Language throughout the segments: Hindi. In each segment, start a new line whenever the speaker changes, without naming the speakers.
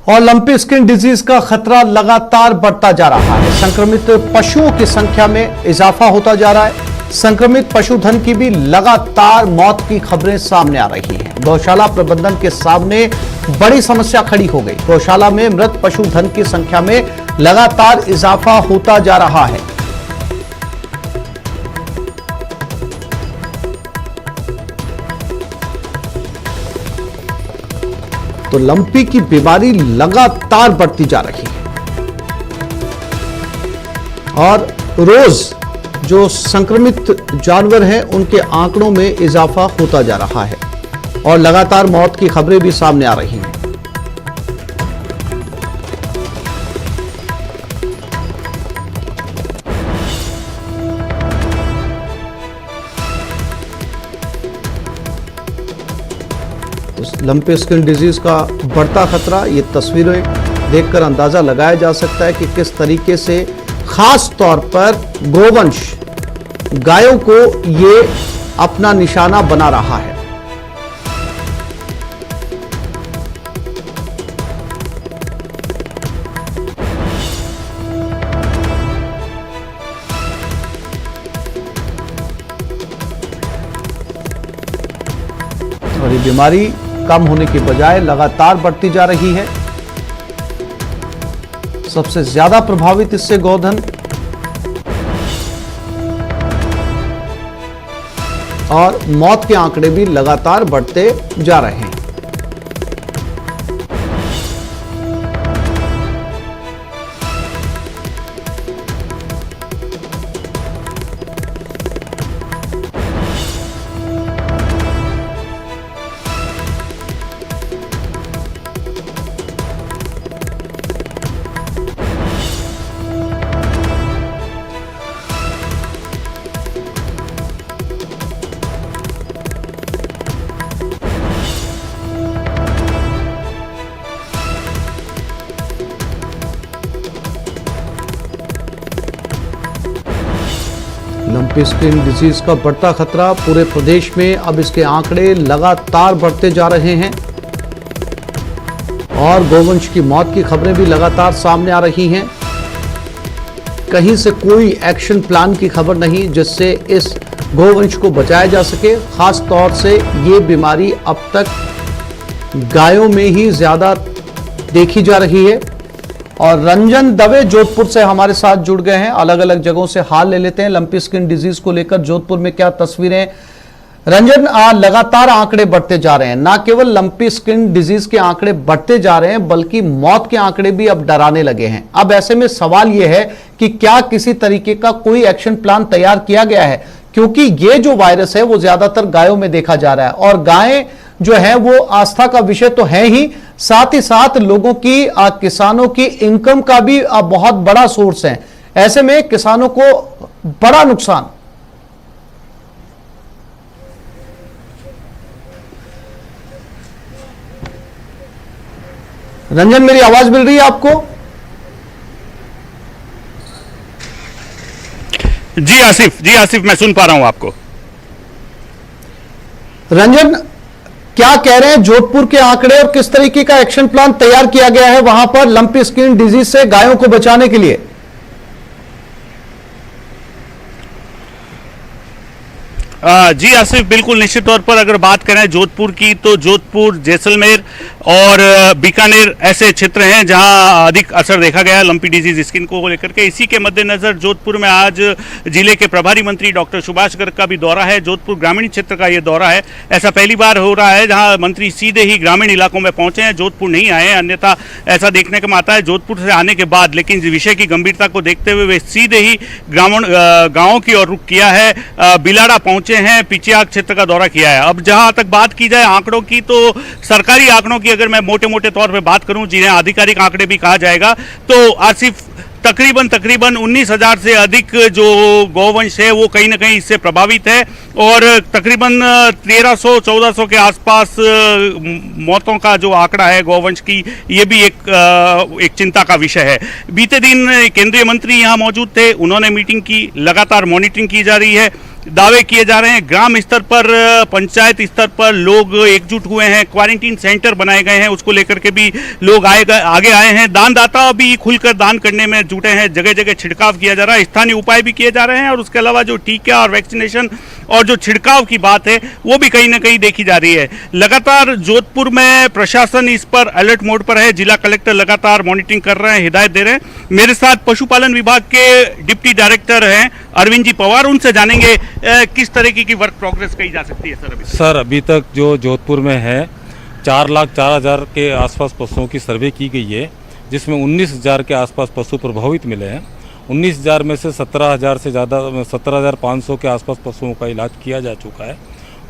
और लंपी स्किन डिजीज का खतरा लगातार बढ़ता जा रहा है। संक्रमित पशुओं की संख्या में इजाफा होता जा रहा है। संक्रमित पशुधन की भी लगातार मौत की खबरें सामने आ रही हैं। गौशाला प्रबंधन के सामने बड़ी समस्या खड़ी हो गई। गौशाला में मृत पशुधन की संख्या में लगातार इजाफा होता जा रहा है। तो लंपी की बीमारी लगातार बढ़ती जा रही है और रोज जो संक्रमित जानवर हैं उनके आंकड़ों में इजाफा होता जा रहा है और लगातार मौत की खबरें भी सामने आ रही हैं। लंपी स्किन डिजीज का बढ़ता खतरा, ये तस्वीरें देखकर अंदाजा लगाया जा सकता है कि किस तरीके से खास तौर पर गोवंश गायों को ये अपना निशाना बना रहा है। और ये बीमारी कम होने की बजाय लगातार बढ़ती जा रही है। सबसे ज्यादा प्रभावित इससे गौधन और मौत के आंकड़े भी लगातार बढ़ते जा रहे हैं। लंपी स्किन डिजीज का बढ़ता खतरा पूरे प्रदेश में, अब इसके आंकड़े लगातार बढ़ते जा रहे हैं और गोवंश की मौत की खबरें भी लगातार सामने आ रही हैं। कहीं से कोई एक्शन प्लान की खबर नहीं जिससे इस गोवंश को बचाया जा सके। खास तौर से ये बीमारी अब तक गायों में ही ज्यादा देखी जा रही है। और रंजन दवे जोधपुर से हमारे साथ जुड़ गए हैं। अलग अलग जगहों से हाल ले लेते हैं लंपी स्किन डिजीज को लेकर जोधपुर में क्या तस्वीरें। रंजन, लगातार आंकड़े बढ़ते जा रहे हैं। ना केवल लंपी स्किन डिजीज के आंकड़े बढ़ते जा रहे हैं बल्कि मौत के आंकड़े भी अब डराने लगे हैं। अब ऐसे में सवाल यह है कि क्या किसी तरीके का कोई एक्शन प्लान तैयार किया गया है, क्योंकि ये जो वायरस है वो ज्यादातर गायों में देखा जा रहा है और गायें जो है वो आस्था का विषय तो है ही, साथ ही साथ लोगों की, किसानों की इनकम का भी बहुत बड़ा सोर्स है। ऐसे में किसानों को बड़ा नुकसान। रंजन, मेरी आवाज मिल रही है आपको?
जी आसिफ, मैं सुन पा रहा हूं आपको।
रंजन, क्या कह रहे हैं जोधपुर के आंकड़े और किस तरीके का एक्शन प्लान तैयार किया गया है वहां पर लंपी स्किन डिजीज से गायों को बचाने के लिए?
जी आसिफ, बिल्कुल निश्चित तौर पर अगर बात करें जोधपुर की तो जोधपुर, जैसलमेर और बीकानेर ऐसे क्षेत्र हैं जहां अधिक असर देखा गया है लंपी डिजीज स्किन को लेकर के। इसी के मद्देनजर जोधपुर में आज जिले के प्रभारी मंत्री डॉक्टर सुभाष गर्ग का भी दौरा है। जोधपुर ग्रामीण क्षेत्र का ये दौरा है। ऐसा पहली बार हो रहा है जहां मंत्री सीधे ही ग्रामीण इलाकों में पहुंचे हैं, जोधपुर नहीं आए हैं। अन्यथा ऐसा देखने को आता है जोधपुर से आने के बाद, लेकिन विषय की गंभीरता को देखते हुए वे सीधे ही गाँवों की ओर रुख किया है। बिलाड़ा पहुंचे हैं, पिचियाक क्षेत्र का दौरा किया है। अब जहां तक बात की जाए आंकड़ों की, तो सरकारी आंकड़ों की अगर मैं मोटे मोटे तौर पे बात करूं, जिन्हें आधिकारिक आंकड़े भी कहा जाएगा, तो आसिफ तकरीबन 19,000 से अधिक जो गौवंश है वो कहीं ना कहीं इससे प्रभावित है और तकरीबन 1300-1400 के आसपास मौतों का जो आंकड़ा है गौवंश की, ये भी एक चिंता का विषय है। बीते दिन केंद्रीय मंत्री यहाँ मौजूद थे, उन्होंने मीटिंग की, लगातार मॉनिटरिंग की जा रही है। दावे किए जा रहे हैं। ग्राम स्तर पर, पंचायत स्तर पर लोग एकजुट हुए हैं, क्वारंटीन सेंटर बनाए गए हैं, उसको लेकर के भी लोग आगे आए हैं। दानदाता भी खुलकर दान करने में जुटे हैं, जगह जगह छिड़काव किया जा रहा है, स्थानीय उपाय भी किए जा रहे हैं और उसके अलावा जो टीका और वैक्सीनेशन और जो छिड़काव की बात है वो भी कहीं ना कहीं देखी जा रही है। लगातार जोधपुर में प्रशासन इस पर अलर्ट मोड पर है, जिला कलेक्टर लगातार मॉनिटरिंग कर रहे हैं, हिदायत दे रहे हैं। मेरे साथ पशुपालन विभाग के डिप्टी डायरेक्टर हैं अरविंद जी पवार, उनसे जानेंगे किस तरीके की वर्क प्रोग्रेस कही जा सकती है सर।
सर अभी तक जो जोधपुर में है 4,04,000 के आसपास पशुओं की सर्वे की गई है, जिसमें 19,000 के आसपास पशु प्रभावित मिले हैं। 19,000 में से 17,000 से ज़्यादा 17,500 के आसपास पशुओं का इलाज किया जा चुका है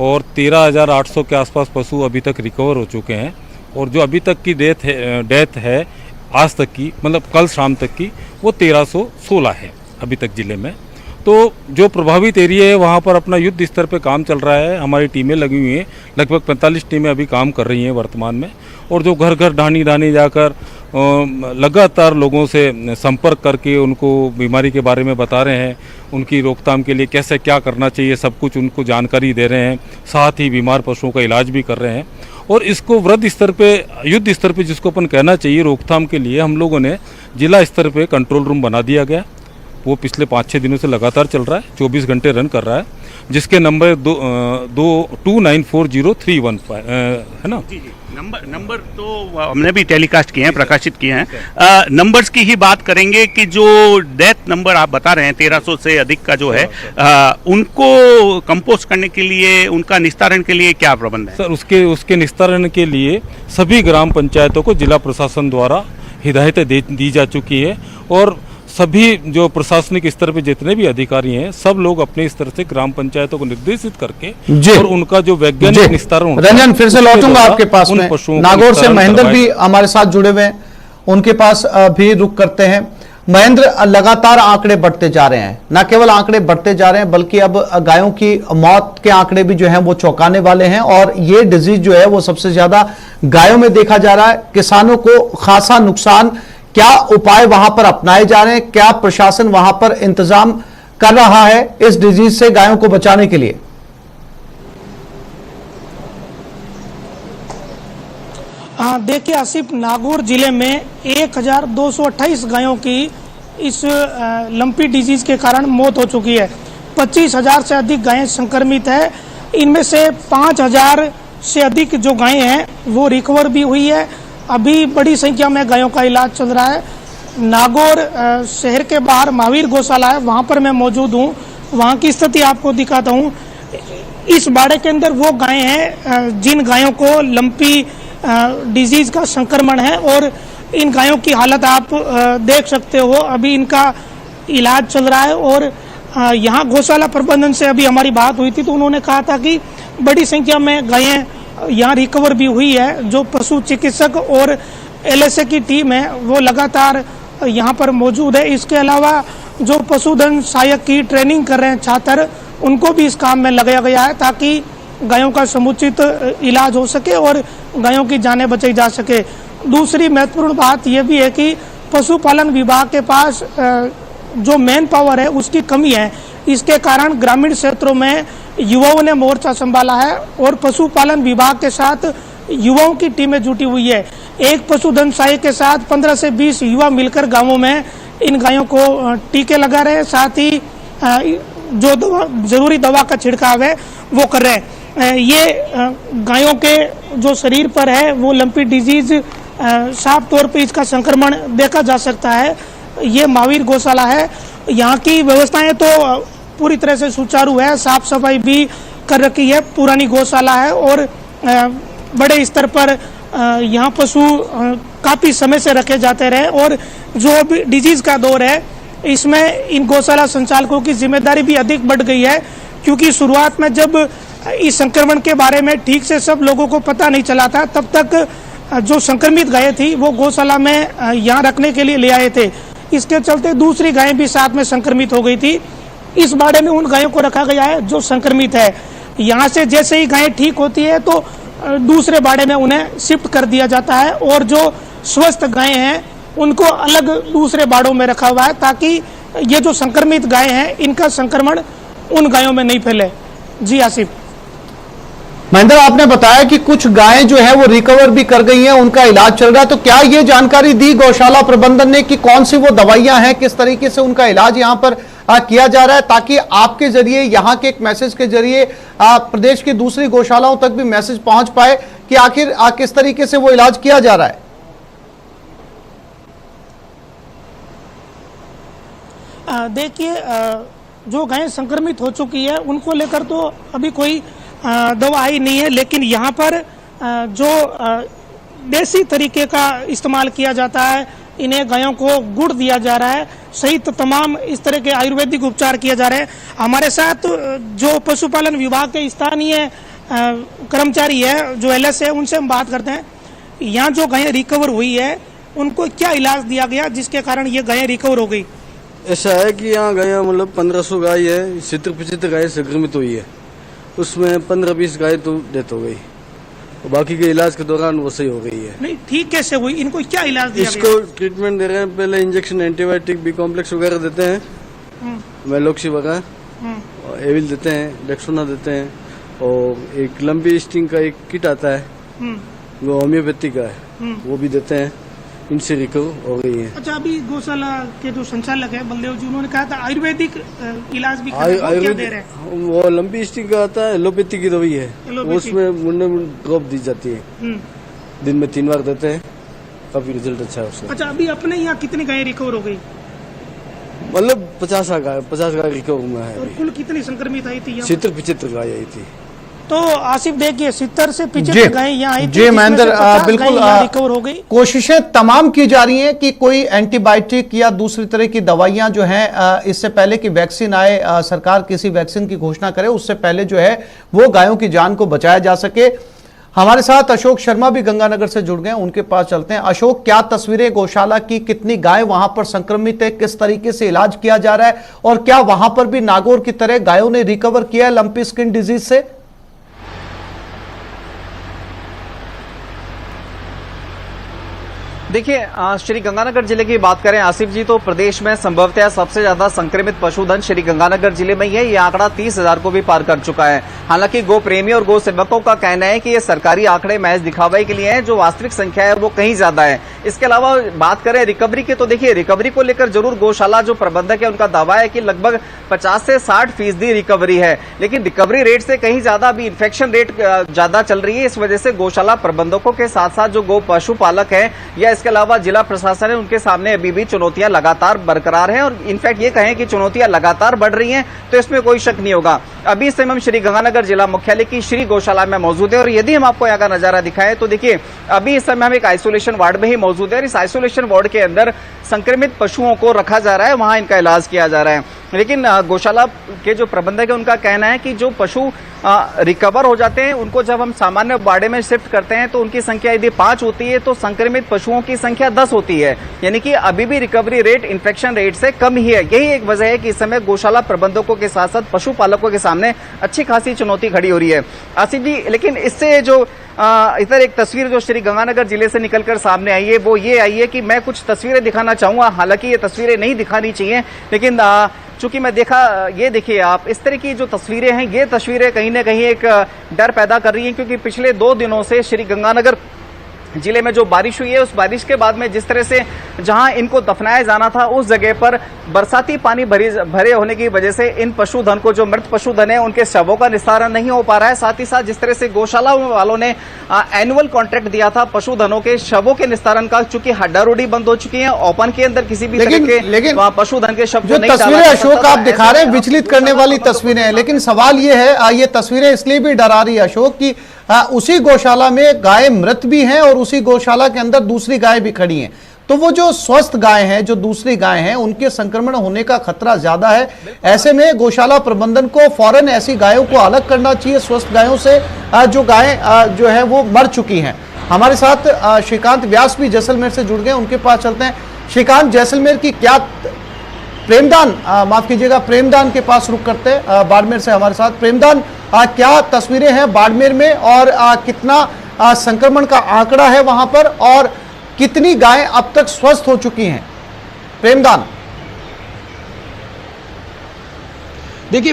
और 13,800 के आसपास पशु अभी तक रिकवर हो चुके हैं। और जो अभी तक की डेथ है आज तक की, मतलब कल शाम तक की, वो 1,316 है अभी तक ज़िले में। तो जो प्रभावित एरिया है वहाँ पर अपना युद्ध स्तर पे काम चल रहा है, हमारी टीमें लगी हुई हैं, लगभग 45 टीमें अभी काम कर रही हैं वर्तमान में। और जो घर घर ढानी जाकर लगातार लोगों से संपर्क करके उनको बीमारी के बारे में बता रहे हैं, उनकी रोकथाम के लिए कैसे क्या करना चाहिए सब कुछ उनको जानकारी दे रहे हैं, साथ ही बीमार पशुओं का इलाज भी कर रहे हैं। और इसको वृहद स्तर पे, युद्ध स्तर पे जिसको अपन कहना चाहिए, रोकथाम के लिए हम लोगों ने जिला स्तर पे कंट्रोल रूम बना दिया गया। वो पिछले 5-6 दिनों से लगातार चल रहा है, 24 घंटे रन कर रहा है, जिसके नंबर 294031 है ना।
जी नंबर तो हमने भी टेलीकास्ट किए हैं, प्रकाशित किए हैं। नंबर्स की ही बात करेंगे कि जो डेथ नंबर आप बता रहे हैं 1,300 से अधिक का जो है, उनको कंपोस्ट करने के लिए, उनका निस्तारण के लिए क्या प्रबंध है?
सर उसके निस्तारण के लिए सभी ग्राम पंचायतों को जिला प्रशासन द्वारा हिदायतें दी जा चुकी है और सभी जो प्रशासनिक स्तर पे जितने भी अधिकारी हैं सब लोग अपने स्तर से ग्राम पंचायतों को निर्देशित करके और उनका जो वैज्ञानिक निस्तारण।
रंजन, फिर से लौटूंगा आपके पास में। नागौर से महेंद्र भी हमारे साथ जुड़े हुए हैं, उनके पास भी रुक करते हैं। महेंद्र, लगातार आंकड़े बढ़ते जा रहे हैं, न केवल आंकड़े बढ़ते जा रहे हैं बल्कि अब गायों की मौत के आंकड़े भी जो हैं वो चौंकाने वाले हैं और ये डिजीज जो है वो सबसे ज्यादा गायों में देखा जा रहा है। किसानों को खासा नुकसान, क्या उपाय वहां पर अपनाए जा रहे हैं, क्या प्रशासन वहां पर इंतजाम कर रहा है इस डिजीज से गायों को बचाने के लिए?
देखिए आसिफ, नागौर जिले में 1,228 गायों की इस लंपी डिजीज के कारण मौत हो चुकी है। 25,000 से अधिक गायें संक्रमित है, इनमें से 5,000 से अधिक जो गायें हैं वो रिकवर भी हुई है। अभी बड़ी संख्या में गायों का इलाज चल रहा है। नागौर शहर के बाहर महावीर गौशाला है, वहां पर मैं मौजूद हूं, वहां की स्थिति आपको दिखाता हूं। इस बाड़े के अंदर वो गायें हैं जिन गायों को लंपी डिजीज का संक्रमण है और इन गायों की हालत आप देख सकते हो। अभी इनका इलाज चल रहा है और यहाँ गौशाला प्रबंधन से अभी हमारी बात हुई थी तो उन्होंने कहा था कि बड़ी संख्या में गायें यहाँ रिकवर भी हुई है। जो पशु चिकित्सक और LSA की टीम है वो लगातार यहाँ पर मौजूद है। इसके अलावा जो पशुधन सहायक की ट्रेनिंग कर रहे हैं छात्र, उनको भी इस काम में लगाया गया है ताकि गायों का समुचित इलाज हो सके और गायों की जानें बचाई जा सके। दूसरी महत्वपूर्ण बात यह भी है कि पशुपालन विभाग के पास जो मैन पावर है उसकी कमी है। इसके कारण ग्रामीण क्षेत्रों में युवाओं ने मोर्चा संभाला है और पशुपालन विभाग के साथ युवाओं की टीमें जुटी हुई है। एक पशुधन सहायक के साथ 15 से 20 युवा मिलकर गांवों में इन गायों को टीके लगा रहे हैं, साथ ही जो जरूरी दवा का छिड़काव है वो कर रहे हैं। ये गायों के जो शरीर पर है वो लंपी डिजीज साफ तौर पे इसका संक्रमण देखा जा सकता है। ये महावीर गौशाला है, यहाँ की व्यवस्थाएं तो पूरी तरह से सुचारू है, साफ सफाई भी कर रखी है, पुरानी गौशाला है और बड़े स्तर पर यहाँ पशु काफ़ी समय से रखे जाते रहे और जो अभी डिजीज का दौर है इसमें इन गौशाला संचालकों की जिम्मेदारी भी अधिक बढ़ गई है, क्योंकि शुरुआत में जब इस संक्रमण के बारे में ठीक से सब लोगों को पता नहीं चला था, तब तक जो संक्रमित गायें थी वो गौशाला में यहाँ रखने के लिए ले आए थे। इसके चलते दूसरी गायें भी साथ में संक्रमित हो गई थी। इस बाड़े में उन गायों को रखा गया है जो संक्रमित है। यहाँ से जैसे ही गायें ठीक होती है तो दूसरे बाड़े में उन्हें शिफ्ट कर दिया जाता है और जो स्वस्थ गायें हैं उनको अलग दूसरे बाड़ों में रखा हुआ है ताकि ये जो संक्रमित गायें हैं इनका संक्रमण उन गायों में नहीं फैले। जी आसिफ।
महेंद्र, आपने बताया कि कुछ गायें जो है वो रिकवर भी कर गई हैं, उनका इलाज चल रहा है, तो क्या ये जानकारी दी गौशाला प्रबंधन ने कि कौन सी वो दवाइयां हैं, किस तरीके से उनका इलाज यहां पर किया जा रहा है, ताकि आपके जरिए, यहां के एक मैसेज के जरिए प्रदेश की दूसरी गौशालाओं तक भी मैसेज पहुंच पाए कि आखिर किस तरीके से वो इलाज किया जा रहा है?
देखिए, जो गायें संक्रमित हो चुकी है उनको लेकर तो अभी कोई दवा आई नहीं है, लेकिन यहाँ पर जो देसी तरीके का इस्तेमाल किया जाता है, इन्हें गायों को गुड़ दिया जा रहा है सहित तमाम इस तरह के आयुर्वेदिक उपचार किए जा रहे हैं। हमारे साथ जो पशुपालन विभाग के स्थानीय कर्मचारी है, जो LS है, उनसे हम बात करते हैं। यहाँ जो गायें रिकवर हुई है उनको क्या इलाज दिया गया जिसके कारण ये गायें रिकवर हो गई?
ऐसा है कि यहाँ गाय मतलब 1500 गाय है, 70-75 गाय संक्रमित हुई है, उसमें 15-20 गाय तो डेथ हो गई, और बाकी के इलाज के दौरान वो सही हो गई है।
नहीं, ठीक कैसे हुई? इनको क्या इलाज दिया
इसको ट्रीटमेंट दे रहे हैं, पहले इंजेक्शन एंटीबायोटिक बी कॉम्प्लेक्स वगैरह देते हैं, मेलोक्सी वगैरह, एविल देते हैं, डेक्सोना देते हैं, और एक लंबी स्टिंग का एक किट आता है वो होम्योपैथी का है, वो भी देते हैं, इनसे रिकवर हो गई है।
अच्छा, अभी गौशाला के जो संचालक है बलदेव जी, उन्होंने कहा था आयुर्वेदिक इलाज भी क्या दे रहे हैं?
वो लंबी स्टिंग का आता है, एलोपैथी की दवाई है, उसमें मुंडे में ड्रॉप दी जाती है, दिन में 3 बार देते हैं, काफी रिजल्ट अच्छा है उसका। अच्छा,
अभी अपने यहाँ कितनी गायें रिकवर हो गई?
मतलब 50 गाय रिकवर हुआ है।
और कुल कितनी संक्रमित आई थी?
70-75 गाय आई थी।
तो आसिफ, देखिए 70 से 75 गायें यहाँ आई थी,
जी महेंद्र, बिल्कुल
रिकवर हो गई।
कोशिशें तमाम की जा रही हैं कि कोई एंटीबायोटिक या दूसरी तरह की दवाइयां जो हैं, इससे पहले कि वैक्सीन आए, सरकार किसी वैक्सीन की घोषणा करे उससे पहले जो है वो गायों की जान को बचाया जा सके। हमारे साथ अशोक शर्मा भी गंगानगर से जुड़ गए, उनके पास चलते हैं। अशोक, क्या तस्वीरें गौशाला की, कितनी गाय वहां पर संक्रमित है, किस तरीके से इलाज किया जा रहा है, और क्या वहां पर भी नागौर की तरह गायों ने रिकवर किया है लंपी स्किन डिजीज से?
देखिए, श्री गंगानगर जिले की बात करें आसिफ जी, तो प्रदेश में संभवतः सबसे ज्यादा संक्रमित पशुधन श्री गंगानगर जिले में ही है। ये आंकड़ा 30,000 को भी पार कर चुका है। हालांकि गो प्रेमी और गो सेवकों का कहना है कि ये सरकारी आंकड़े महज दिखावे के लिए हैं, जो वास्तविक संख्या है वो कहीं ज्यादा है। इसके अलावा बात करें रिकवरी की, तो देखिए रिकवरी को लेकर जरूर गौशाला जो प्रबंधक है उनका दावा है कि लगभग 50 से 60% रिकवरी है, लेकिन रिकवरी रेट से कहीं ज्यादा अभी इन्फेक्शन रेट ज्यादा चल रही है। इस वजह से गौशाला प्रबंधकों के साथ साथ जो गो पशुपालक है या इसके अलावा जिला प्रशासन है, उनके सामने अभी भी चुनौतियां लगातार बरकरार हैं, और इनफैक्ट ये कहें कि चुनौतियां लगातार बढ़ रही हैं, तो इसमें कोई शक नहीं होगा। अभी इस समय हम श्री गंगानगर जिला मुख्यालय की श्री गौशाला में मौजूद है, और यदि हम आपको यहाँ का नजारा दिखाएं तो देखिए अभी इस समय हम एक आइसोलेशन वार्ड में ही मौजूद है, और इस आइसोलेशन वार्ड के अंदर संक्रमित पशुओं को रखा जा रहा है, वहां इनका इलाज किया जा रहा है। लेकिन गौशाला के जो प्रबंधक है उनका कहना है कि जो पशु रिकवर हो जाते हैं उनको जब हम सामान्य बाड़े में शिफ्ट करते हैं तो उनकी संख्या यदि 5 होती है तो संक्रमित पशुओं की संख्या 10 होती है, यानी कि अभी भी रिकवरी रेट इन्फेक्शन रेट से कम ही है। यही एक वजह है कि इस समय गौशाला प्रबंधकों के साथ साथ पशुपालकों के सामने अच्छी खासी चुनौती खड़ी हो रही है आसिफ जी। लेकिन इससे जो इधर एक तस्वीर जो श्री गंगानगर जिले से निकलकर सामने आई है वो ये आई है कि मैं कुछ तस्वीरें दिखाना चाहूंगा। हालांकि ये तस्वीरें नहीं दिखानी चाहिए, लेकिन चूंकि मैं ये देखिए आप, इस तरह की जो तस्वीरें हैं ये तस्वीरें कहीं ना कहीं एक डर पैदा कर रही हैं, क्योंकि पिछले 2 दिनों से श्री गंगानगर जिले में जो बारिश हुई है उस बारिश के बाद में जिस तरह से जहां इनको दफनाया जाना था उस जगह पर बरसाती पानी भरे होने की वजह से इन पशुधन को, जो मृत पशुधन है, उनके शवों का निस्तारण नहीं हो पा रहा है। साथ ही साथ जिस तरह से गौशाला वालों ने एनुअल कॉन्ट्रैक्ट दिया था पशुधनों के शवों के निस्तारण का, चूंकि हड्डा रोडी बंद हो चुकी है, ओपन के अंदर किसी भी तरह के पशुधन के शव
जो तस्वीरें अशोक आप दिखा रहे हैं विचलित करने वाली तस्वीरें हैं, लेकिन सवाल ये है, ये तस्वीरें इसलिए भी डरा रही है अशोक की उसी गौशाला में गाय मृत भी हैं और उसी गौशाला के अंदर दूसरी गाय भी खड़ी हैं, तो वो जो स्वस्थ गाय हैं, जो दूसरी गाय हैं, उनके संक्रमण होने का खतरा ज्यादा है। ऐसे में गौशाला प्रबंधन को फौरन ऐसी गायों को अलग करना चाहिए स्वस्थ गायों से, जो गायें जो है वो मर चुकी हैं। हमारे साथ श्रीकांत व्यास भी जैसलमेर से जुड़ गए, उनके पास चलते हैं। श्रीकांत, जैसलमेर की क्या प्रेमदान, माफ कीजिएगा, प्रेमदान के पास रुक करते हैं, बाड़मेर से हमारे साथ। प्रेमदान, क्या तस्वीरें हैं बाड़मेर में, और कितना संक्रमण का आंकड़ा है वहां पर, और कितनी गायें अब तक स्वस्थ हो चुकी हैं? प्रेमदान।
देखिए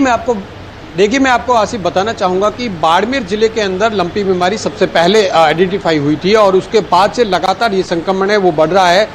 मैं आपको आसिफ बताना चाहूँगा कि बाड़मेर जिले के अंदर लंपी बीमारी सबसे पहले आइडेंटिफाई हुई थी और उसके बाद से लगातार ये संक्रमण है वो बढ़ रहा है।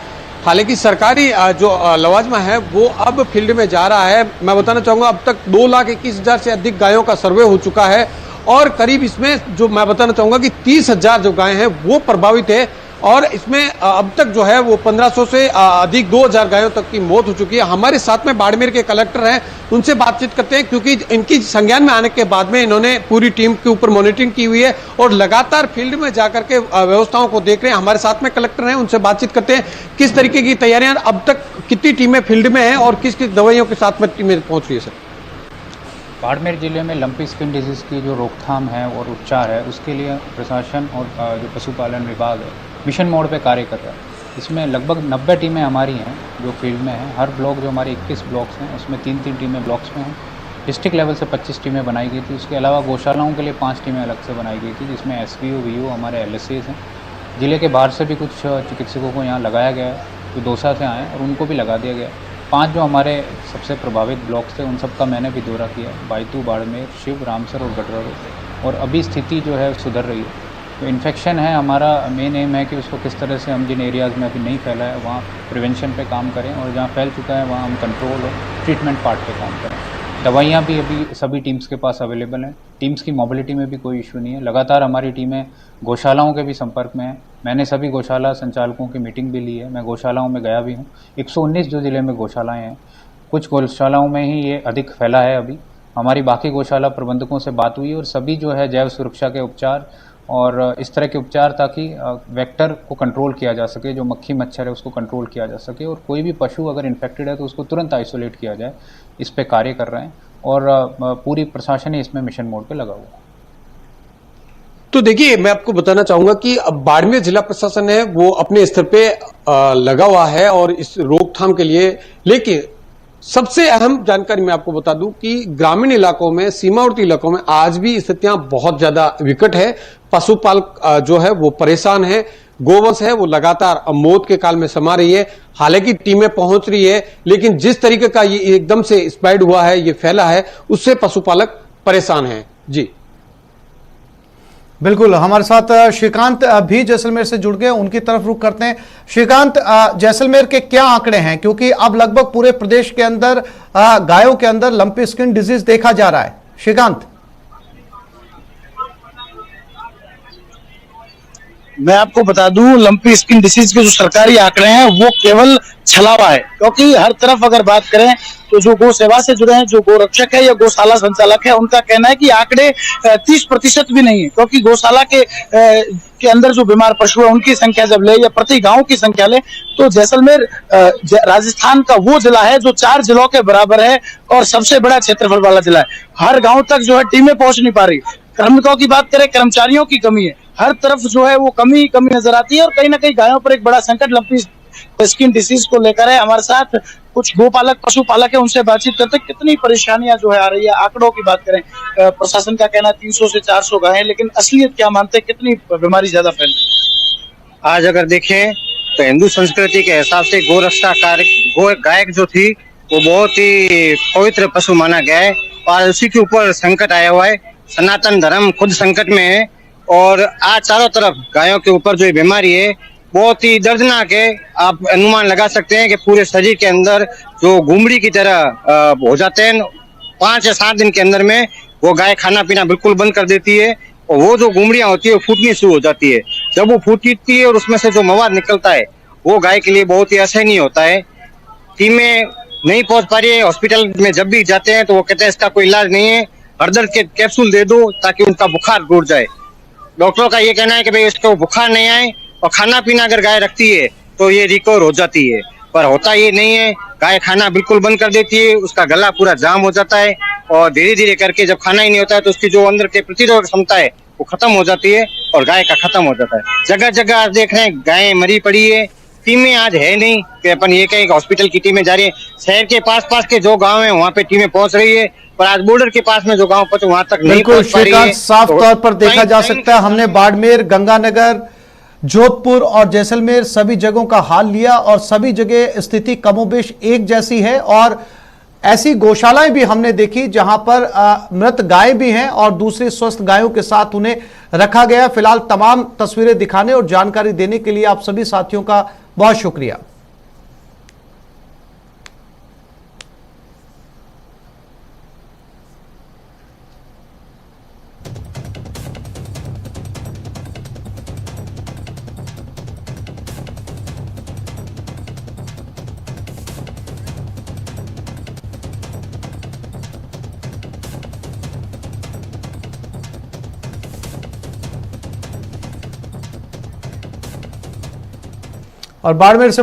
हालांकि सरकारी जो लवाजमा है वो अब फील्ड में जा रहा है। मैं बताना चाहूँगा अब तक 2,21,000 से अधिक गायों का सर्वे हो चुका है और करीब इसमें जो मैं बताना चाहूँगा कि 30,000 जो गायें हैं वो प्रभावित है और इसमें अब तक जो है वो 1500 से अधिक 2,000 गायों तक की मौत हो चुकी है। हमारे साथ में बाड़मेर के कलेक्टर हैं, उनसे बातचीत करते हैं क्योंकि इनकी संज्ञान में आने के बाद में इन्होंने पूरी टीम के ऊपर मॉनिटरिंग की हुई है और लगातार फील्ड में जाकर के व्यवस्थाओं को देख रहे हैं। हमारे साथ में कलेक्टर हैं, उनसे बातचीत करते हैं किस तरीके की तैयारियां अब तक, कितनी टीमें फील्ड में हैं और किस किस दवाइयों के साथ में टीमें पहुंच रही है। सर,
बाड़मेर जिले में लंपी स्किन डिजीज़ की जो रोकथाम है और उपचार है उसके लिए प्रशासन और जो पशुपालन विभाग है मिशन मोड पे कार्य कर रहा है। इसमें लगभग 90 टीमें हमारी हैं जो फील्ड में हैं। हर ब्लॉक जो हमारे 21 ब्लॉक्स हैं उसमें 3-3 टीमें ब्लॉक्स में हैं। डिस्ट्रिक्ट लेवल से 25 टीमें बनाई गई थी। उसके अलावा गौशालाओं के लिए 5 टीमें अलग से बनाई गई थी जिसमें SVO VO हमारे LSAs हैं। जिले के बाहर से भी कुछ चिकित्सकों को यहाँ लगाया गया है जो दौसा से आए और उनको भी लगा दिया गया। 5 जो हमारे सबसे प्रभावित ब्लॉक्स थे उन सब का मैंने भी दौरा किया, बायतू, बाड़मेर, शिव, रामसर और गडरा रोड, और अभी स्थिति जो है सुधर रही है। तो इन्फेक्शन है, हमारा मेन एम है कि उसको किस तरह से हम जिन एरियाज़ में अभी नहीं फैला है वहाँ प्रिवेंशन पे काम करें और जहाँ फैल चुका है वहाँ हम कंट्रोल और ट्रीटमेंट पार्ट पे काम करें। दवाइयाँ भी अभी सभी टीम्स के पास अवेलेबल हैं। टीम्स की मोबिलिटी में भी कोई इशू नहीं है। लगातार हमारी टीमें गौशालाओं के भी संपर्क में हैं। मैंने सभी गौशाला संचालकों की मीटिंग भी ली है, मैं गौशालाओं में गया भी हूँ। 119 जो ज़िले में गौशालाएँ हैं, कुछ गौशालाओं में ही ये अधिक फैला है। अभी हमारी बाकी गौशाला प्रबंधकों से बात हुई और सभी जो है जैव सुरक्षा के उपचार और इस तरह के उपचार ताकि वेक्टर को कंट्रोल किया जा सके, जो मक्खी मच्छर है उसको कंट्रोल किया जा सके और कोई भी पशु अगर इन्फेक्टेड है तो उसको तुरंत आइसोलेट किया जाए, इस पे कार्य कर रहे हैं और पूरी प्रशासन ही इसमें मिशन मोड पे लगा हुआ है।
तो देखिए मैं आपको बताना चाहूंगा कि अब बाड़मेर जिला प्रशासन है वो अपने स्तर पे लगा हुआ है और इस रोकथाम के लिए, लेकिन सबसे अहम जानकारी मैं आपको बता दूं कि ग्रामीण इलाकों में, सीमावर्ती इलाकों में आज भी स्थितियां बहुत ज्यादा विकट है। पशुपालक जो है वो परेशान है, गोवंश है वो लगातार मौत के काल में समा रही है। हालांकि टीमें पहुंच रही है लेकिन जिस तरीके का ये एकदम से स्प्रेड हुआ है, ये फैला है, उससे पशुपालक परेशान है। जी
बिल्कुल, हमारे साथ श्रीकांत भी जैसलमेर से जुड़ गए, उनकी तरफ रुख करते हैं। श्रीकांत, जैसलमेर के क्या आंकड़े हैं, क्योंकि अब लगभग पूरे प्रदेश के अंदर गायों के अंदर लंपी स्किन डिजीज देखा जा रहा है। श्रीकांत,
मैं आपको बता दूं लंपी स्किन डिसीज के जो सरकारी आंकड़े हैं वो केवल छलावा है, क्योंकि हर तरफ अगर बात करें तो जो गौ सेवा से जुड़े हैं, जो गौ रक्षक है या गौशाला संचालक है, उनका कहना है कि आंकड़े 30% भी नहीं है, क्योंकि गौशाला के अंदर जो बीमार पशु है उनकी संख्या जब ले या प्रति गांव की संख्या ले तो जैसलमेर राजस्थान का वो जिला है जो 4 जिलों के बराबर है और सबसे बड़ा क्षेत्रफल वाला जिला है। हर गाँव तक जो है टीमें पहुंच नहीं पा रही। कार्मिकों की बात करें, कर्मचारियों की कमी है, हर तरफ जो है वो कमी नजर आती है और कहीं ना कहीं गायों पर एक बड़ा संकट लंपी स्किन डिसीज को लेकर है। हमारे साथ कुछ गोपालक, पशुपालक है, उनसे बातचीत करते कितनी परेशानियां जो है आ रही है। आंकड़ों की बात करें, प्रशासन का कहना 300 से 400 गाय है, लेकिन असलियत क्या मानते हैं, कितनी बीमारी ज्यादा फैल रही है?
आज अगर देखें तो हिंदू संस्कृति के हिसाब से गौ रक्षा कार्य गायक जो थी वो बहुत ही पवित्र पशु माना गया है और उसी के ऊपर संकट आया हुआ है। सनातन धर्म खुद संकट में है और आज चारों तरफ गायों के ऊपर जो बीमारी है बहुत ही दर्दनाक है। आप अनुमान लगा सकते हैं कि पूरे शरीर के अंदर जो गुमड़ी की तरह हो जाते हैं, 5 या 7 दिन के अंदर में वो गाय खाना पीना बिल्कुल बंद कर देती है और वो जो गुमड़ियां होती है वो फूटनी शुरू हो जाती है। जब वो फूटती है और उसमें से जो मवाद निकलता है वो गाय के लिए बहुत ही असहनीय होता है। टीमें नहीं पहुंच पा रही है। हॉस्पिटल में जब भी जाते हैं तो वो कहते हैं इसका कोई इलाज नहीं है, हरदर्द के कैप्सूल दे दो ताकि उनका बुखार दूर जाए। डॉक्टरों का ये कहना है कि भाई इसको बुखार नहीं आए और खाना पीना अगर गाय रखती है तो ये रिकवर हो जाती है, पर होता ये नहीं है। गाय खाना बिल्कुल बंद कर देती है, उसका गला पूरा जाम हो जाता है और धीरे धीरे करके जब खाना ही नहीं होता है तो उसकी जो अंदर के प्रतिरोधक क्षमता है वो खत्म हो जाती है और गाय का खत्म हो जाता है। जगह जगह आज देख रहे हैं गायें मरी पड़ी है। टीमें आज है नहीं कि अपन ये कहें हॉस्पिटल की टीमें जा रही है। शहर के पास के जो गाँव है वहाँ पे टीमें पहुंच रही है, पर आज बॉर्डर के पास में जो गाँव पहुंचे वहां तक नहीं पहुंच पा रही है।
साफ तौर पर देखा जा सकता है, हमने बाड़मेर, गंगानगर, जोधपुर और जैसलमेर सभी जगहों का हाल लिया और सभी जगह स्थिति कमोबेश एक जैसी है और ऐसी गौशालाएं भी हमने देखी जहां पर मृत गाय भी हैं और दूसरी स्वस्थ गायों के साथ उन्हें रखा गया। फिलहाल तमाम तस्वीरें दिखाने और जानकारी देने के लिए आप सभी साथियों का बहुत शुक्रिया। और बाड़मेर से